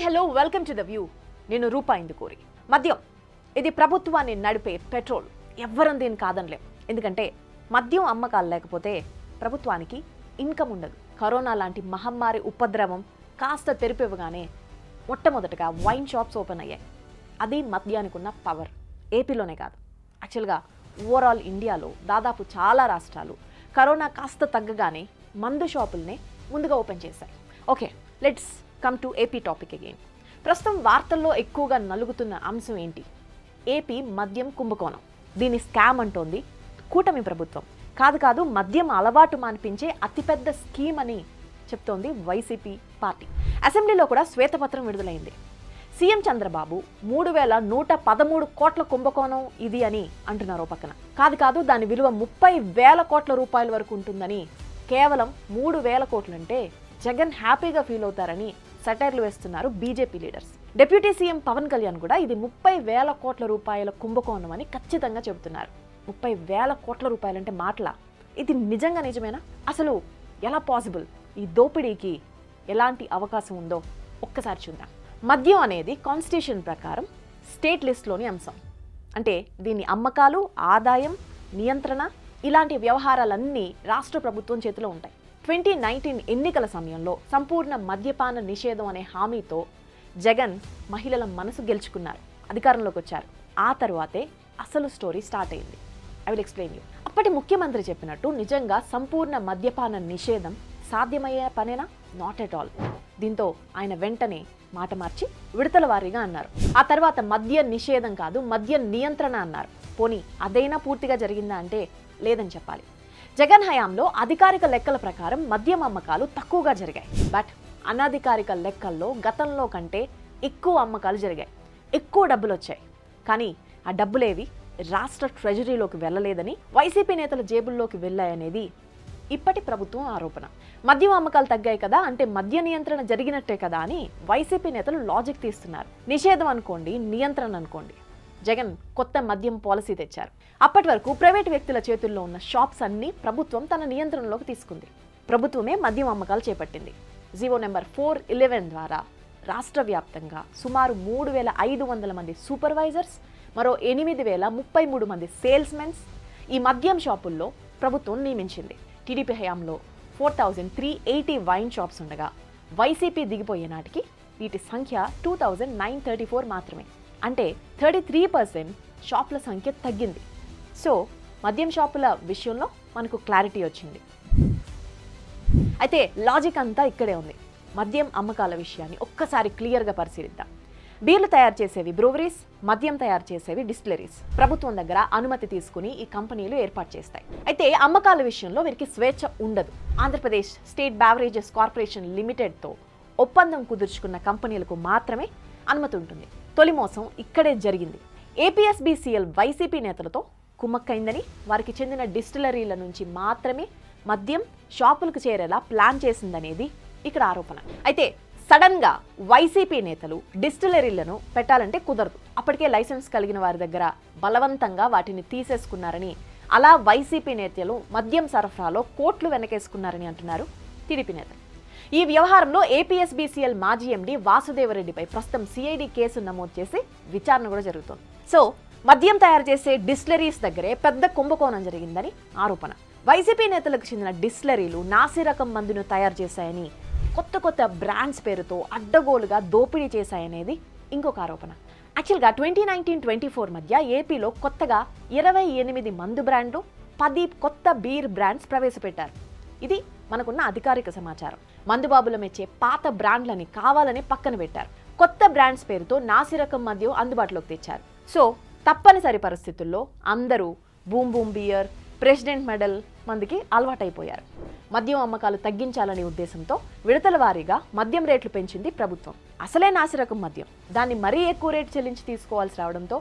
Hello welcome to the view. నేను రూపా ఇందుకూరి. మద్యం ఇది ప్రభుత్వాన్ని నడిపే పెట్రోల్. ఎవ్వరం దీన్ని కాదనలేం. ఎందుకంటే మద్యం అమ్మకాలు లేకపోతే ప్రభుత్వానికి ఇన్కమ్ ఉండదు. కరోనా లాంటి మహమ్మారి ఉపద్రవం కాస్త తెరిపివ్వగానే మొట్టమొదటగా వైన్ షాప్స్ ఓపెన్ అయ్యాయి. అది మద్యానికి ఉన్న పవర్. ఏపీలోనే కాదు, యాక్చువల్గా ఓవరాల్ ఇండియాలో దాదాపు చాలా రాష్ట్రాలు కరోనా కాస్త తగ్గగానే మందు షాపుల్నే ముందుగా ఓపెన్ చేశాయి. Okay, let's come to AP topic again. ప్రస్తుతం వార్తల్లో ఎక్కువగా నలుగుతున్న అంశం ఏంటి? ఏపీ మద్యం కుంభకోణం. దీన్ని స్కామ్ అంటోంది కూటమి ప్రభుత్వం. కాదు, మద్యం అలవాటు మానిపించే అతిపెద్ద స్కీమ్ అని చెప్తోంది వైసీపీ పార్టీ. అసెంబ్లీలో కూడా శ్వేతపత్రం విడుదలైంది. సీఎం చంద్రబాబు 3,113 కోట్ల కుంభకోణం ఇది అని అంటున్నారు పక్కన. కాదు, దాని విలువ 30,000 కోట్ల రూపాయల వరకు ఉంటుందని. కేవలం 3,000 కోట్లంటే జగన్ హ్యాపీగా ఫీల్ అవుతారని సెటైర్లు వేస్తున్నారు BJP leaders. Deputy CM Pawan Kalyan కూడా ఇది 30,000 కోట్ల రూపాయల కుంభకోణం అని ఖచ్చితంగా చెబుతున్నారు. 30,000 కోట్ల రూపాయలంటే మాటలా? ఇది నిజమేనా? అసలు ఎలా పాసిబుల్? ఈ దోపిడీకి ఎలాంటి అవకాశం ఉందో ఒక్కసారి చూద్దాం. మద్యం అనేది కాన్స్టిట్యూషన్ ప్రకారం స్టేట్ లిస్ట్లోని అంశం. అంటే దీని అమ్మకాలు, ఆదాయం, నియంత్రణ ఇలాంటి వ్యవహారాలన్నీ రాష్ట్ర ప్రభుత్వం చేతిలో ఉంటాయి. 2019 ఎన్నికల సమయంలో సంపూర్ణ మద్యపాన నిషేధం అనే హామీతో జగన్ మహిళల మనసు గెలుచుకున్నారు, అధికారంలోకి వచ్చారు. ఆ తర్వాతే అసలు స్టోరీ స్టార్ట్ అయింది. I will explain you. అప్పటి ముఖ్యమంత్రి చెప్పినట్టు నిజంగా సంపూర్ణ మద్యపాన నిషేధం సాధ్యమయ్యే పనేనా? Not at all. దీంతో ఆయన వెంటనే మాట మార్చి విడతల వారీగా అన్నారు. ఆ తర్వాత మద్య నిషేధం కాదు, మద్య నియంత్రణ అన్నారు. పోనీ అదైనా పూర్తిగా జరిగిందా అంటే లేదని చెప్పాలి. జగన్ హయాంలో అధికారిక లెక్కల ప్రకారం మద్యం అమ్మకాలు తక్కువగా జరిగాయి. బట్ అనధికారిక లెక్కల్లో గతంలో కంటే ఎక్కువ అమ్మకాలు జరిగాయి, ఎక్కువ డబ్బులు వచ్చాయి. కానీ ఆ డబ్బులేవి రాష్ట్ర ట్రెజరీలోకి వెళ్ళలేదని, వైసీపీ నేతల జేబుల్లోకి వెళ్ళాయనేది ఇప్పటి ప్రభుత్వం ఆరోపణ. మద్యం అమ్మకాలు తగ్గాయి కదా అంటే మద్య నియంత్రణ జరిగినట్టే కదా అని వైసీపీ నేతలు లాజిక్ తీస్తున్నారు. నిషేధం అనుకోండి, నియంత్రణ అనుకోండి, జగన్ కొత్త మద్యం పాలసీ తెచ్చారు. అప్పటి వరకు ప్రైవేట్ వ్యక్తుల చేతుల్లో ఉన్న షాప్స్ అన్ని ప్రభుత్వం తన నియంత్రణలోకి తీసుకుంది. ప్రభుత్వమే మద్యం అమ్మకాలు చేపట్టింది. జీవో నెంబర్ 411 ద్వారా రాష్ట్ర వ్యాప్తంగా సుమారు 3,500 మంది సూపర్వైజర్స్, మరో 8,033 మంది సేల్స్మెన్స్ ఈ మద్యం షాపుల్లో ప్రభుత్వం నియమించింది. టీడీపీ హయాంలో 4,380 వైన్ షాప్స్ ఉండగా వైసీపీ దిగిపోయే నాటికి వీటి సంఖ్య 2,934 మాత్రమే. అంటే 33% షాపుల సంఖ్య తగ్గింది. సో మద్యం షాపుల విషయంలో మనకు క్లారిటీ వచ్చింది. అయితే లాజిక్ అంతా ఇక్కడే ఉంది. మద్యం అమ్మకాల విషయాన్ని ఒక్కసారి క్లియర్గా పరిశీలిద్దాం. బీర్లు తయారు చేసేవి బ్రూవరీస్, మద్యం తయారు చేసేవి డిస్టిలరీస్. ప్రభుత్వం దగ్గర అనుమతి తీసుకుని ఈ కంపెనీలు ఏర్పాటు చేస్తాయి. అయితే అమ్మకాల విషయంలో వీరికి స్వేచ్ఛ ఉండదు. ఆంధ్రప్రదేశ్ స్టేట్ బ్యావరేజెస్ కార్పొరేషన్ లిమిటెడ్తో ఒప్పందం కుదుర్చుకున్న కంపెనీలకు మాత్రమే అనుమతి ఉంటుంది. తొలి మోసం ఇక్కడే జరిగింది. ఏపీఎస్బీసీఎల్ వైసీపీ నేతలతో కుమ్మక్కైందని, వారికి చెందిన డిస్టిలరీల నుంచి మాత్రమే మద్యం షాపులకు చేరేలా ప్లాన్ చేసిందనేది ఇక్కడ ఆరోపణ. అయితే సడన్ గా వైసీపీ నేతలు డిస్టిలరీలను పెట్టాలంటే కుదరదు. అప్పటికే లైసెన్స్ కలిగిన వారి దగ్గర బలవంతంగా వాటిని తీసేసుకున్నారని, అలా వైసీపీ నేతలు మద్యం సరఫరాలో కోట్లు వెనకేసుకున్నారని అంటున్నారు టీడీపీ నేతలు. ఈ వ్యవహారంలో ఏపీఎస్బీసీఎల్ మాజీ ఎండీ వాసుదేవరెడ్డిపై ప్రస్తుతం సిఐడి కేసు నమోదు చేసి విచారణ కూడా జరుగుతోంది. సో మద్యం తయారు చేసే డిస్టిలరీస్ దగ్గరే పెద్ద కుంభకోణం జరిగిందని ఆరోపణ. వైసీపీ నేతలకు చెందిన డిస్టిలరీలు నాసి రకం మందును తయారు చేశాయని, కొత్త బ్రాండ్స్ పేరుతో అడ్డగోలుగా దోపిడీ చేశాయనేది ఇంకొక ఆరోపణ. యాక్చువల్గా 2019-24 మధ్య ఏపీలో కొత్తగా 28 మందు బ్రాండ్లు, 10 కొత్త బీర్ బ్రాండ్స్ ప్రవేశపెట్టారు. ఇది మనకున్న అధికారిక సమాచారం. మందుబాబుల మెచ్చే పాత బ్రాండ్లని కావాలని పక్కన పెట్టారు. కొత్త బ్రాండ్స్ పేరుతో నాసిరకం మద్యం అందుబాటులోకి తెచ్చారు. సో తప్పనిసరి పరిస్థితుల్లో అందరూ Boom Boom Beer, President Medal మందికి అలవాటైపోయారు. మద్యం అమ్మకాలు తగ్గించాలనే ఉద్దేశంతో విడతల వారీగా మద్యం రేట్లు పెంచింది ప్రభుత్వం. అసలే నాసిరకం మద్యం, దాన్ని మరీ ఎక్కువ రేటు చెల్లించి తీసుకోవాల్సి రావడంతో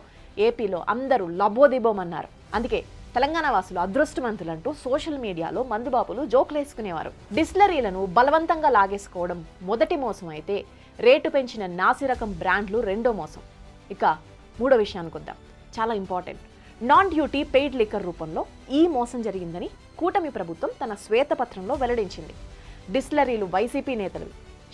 ఏపీలో అందరూ లబోదిబోమన్నారు. అందుకే తెలంగాణ వాసులు అదృష్టవంతులంటూ సోషల్ మీడియాలో మందుబాబులు జోకులేసుకునేవారు. డిస్టిలరీలను బలవంతంగా లాగేసుకోవడం మొదటి మోసం అయితే, రేటు పెంచిన నాసిరకం బ్రాండ్లు రెండో మోసం. ఇక మూడో విషయానికి వద్దాం, చాలా important. Non duty paid liquor రూపంలో ఈ మోసం జరిగిందని కూటమి ప్రభుత్వం తన శ్వేతపత్రంలో వెల్లడించింది. డిస్టిలరీలు వైసీపీ నేతలు,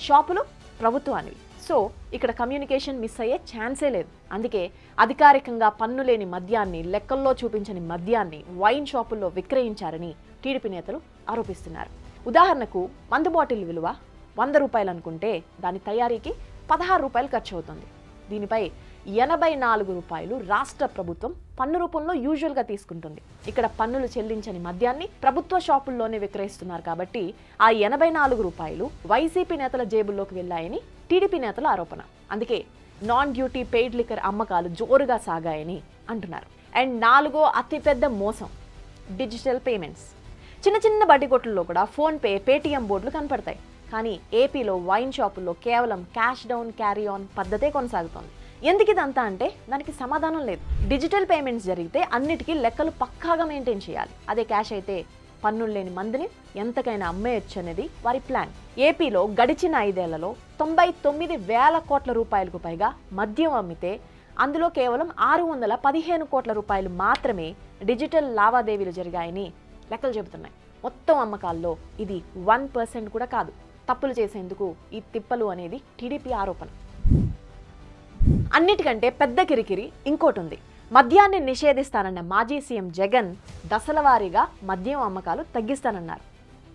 షాపులు ప్రభుత్వానివి. సో ఇక్కడ కమ్యూనికేషన్ మిస్ అయ్యే ఛాన్సే లేదు. అందుకే అధికారికంగా పన్ను లేని మద్యాన్ని, లెక్కల్లో చూపించని మద్యాన్ని వైన్ షాపుల్లో విక్రయించారని టీడీపీ నేతలు ఆరోపిస్తున్నారు. ఉదాహరణకు మందు బాటిల్ విలువ 100 రూపాయలు అనుకుంటే దాని తయారీకి 16 రూపాయలు ఖర్చు అవుతుంది. దీనిపై 84 రూపాయలు రాష్ట్ర ప్రభుత్వం పన్ను రూపంలో యూజువల్గా తీసుకుంటుంది. ఇక్కడ పన్నులు చెల్లించని మద్యాన్ని ప్రభుత్వ షాపుల్లోనే విక్రయిస్తున్నారు కాబట్టి ఆ 84 రూపాయలు వైసీపీ నేతల జేబుల్లోకి వెళ్ళాయని టీడీపీ నేతల ఆరోపణ. అందుకే నాన్ డ్యూటీ పెయిడ్ లిక్కర్ అమ్మకాలు జోరుగా సాగాయని అంటున్నారు. అండ్ 4వ అతిపెద్ద మోసం డిజిటల్ పేమెంట్స్. చిన్న చిన్న బడ్డీ కొట్లలో కూడా ఫోన్పే, పేటీఎం బోర్డులు కనపడతాయి. కానీ ఏపీలో వైన్ షాపుల్లో కేవలం క్యాష్ డౌన్ క్యారీ ఆన్ పద్ధతే కొనసాగుతోంది. ఎందుకు ఇదంతా అంటే దానికి సమాధానం లేదు. డిజిటల్ పేమెంట్స్ జరిగితే అన్నిటికీ లెక్కలు పక్కాగా మెయింటైన్ చేయాలి. అదే క్యాష్ అయితే పన్నులు లేని మందుని ఎంతకైనా అమ్మేయచ్చు అనేది వారి ప్లాన్. ఏపీలో గడిచిన 5 ఏళ్లలో 99,000 కోట్ల రూపాయలకు పైగా మద్యం అమ్మితే అందులో కేవలం 615 కోట్ల రూపాయలు మాత్రమే డిజిటల్ లావాదేవీలు జరిగాయని లెక్కలు చెబుతున్నాయి. మొత్తం అమ్మకాల్లో ఇది 1% కూడా కాదు. తప్పులు చేసేందుకు ఈ తిప్పలు అనేది టీడీపీ ఆరోపణ. అన్నిటికంటే పెద్ద కిరికిరి ఇంకోటి ఉంది. మద్యాన్ని నిషేధిస్తానన్న మాజీ సీఎం జగన్ దశల వారీగా మద్యం అమ్మకాలు తగ్గిస్తానన్నారు.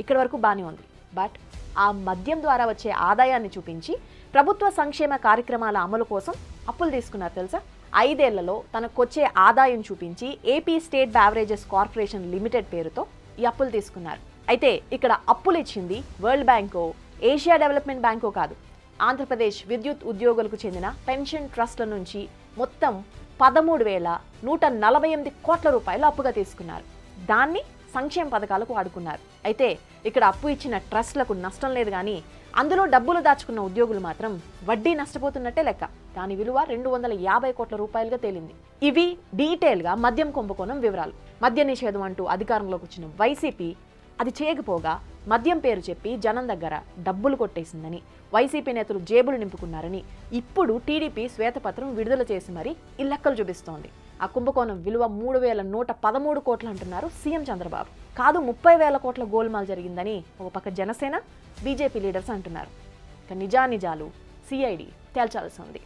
ఇక్కడి వరకు బానే ఉంది. బట్ ఆ మద్యం ద్వారా వచ్చే ఆదాయాన్ని చూపించి ప్రభుత్వ సంక్షేమ కార్యక్రమాల అమలు కోసం అప్పులు తీసుకున్నారు తెలుసా. 5 ఏళ్లలో తనకొచ్చే ఆదాయం చూపించి AP state beverages corporation limited పేరుతో ఈ అప్పులు తీసుకున్నారు. అయితే ఇక్కడ అప్పులు ఇచ్చింది వరల్డ్ బ్యాంకో, ఏషియా డెవలప్మెంట్ బ్యాంకో కాదు. ఆంధ్రప్రదేశ్ విద్యుత్ ఉద్యోగులకు చెందిన పెన్షన్ ట్రస్ట్ల నుంచి మొత్తం 13,148 కోట్ల రూపాయలు అప్పుగా తీసుకున్నారు. దాన్ని సంక్షేమ పథకాలకు వాడుకున్నారు. అయితే ఇక్కడ అప్పు ఇచ్చిన ట్రస్ట్లకు నష్టం లేదు, కానీ అందులో డబ్బులు దాచుకున్న ఉద్యోగులు మాత్రం వడ్డీ నష్టపోతున్నట్టే లెక్క. దాని విలువ 250 కోట్ల రూపాయలుగా తేలింది. ఇవి డీటెయిల్గా మద్యం కుంభకోణం వివరాలు. మద్య నిషేధం అంటూ అధికారంలోకి వచ్చిన వైసీపీ అది చేయకపోగా మద్యం పేరు చెప్పి జనం దగ్గర డబ్బులు కొట్టేసిందని, వైసీపీ నేతలు జేబులు నింపుకున్నారని ఇప్పుడు టీడీపీ శ్వేతపత్రం విడుదల చేసి మరీ ఈ లెక్కలు చూపిస్తోంది. ఆ కుంభకోణం విలువ 3,113 కోట్లు అంటున్నారు సీఎం చంద్రబాబు. కాదు 30,000 కోట్ల గోల్మాల్ జరిగిందని ఒక పక్క జనసేన, బీజేపీ లీడర్స్ అంటున్నారు. ఇక నిజానిజాలు సిఐడి తేల్చాల్సి ఉంది.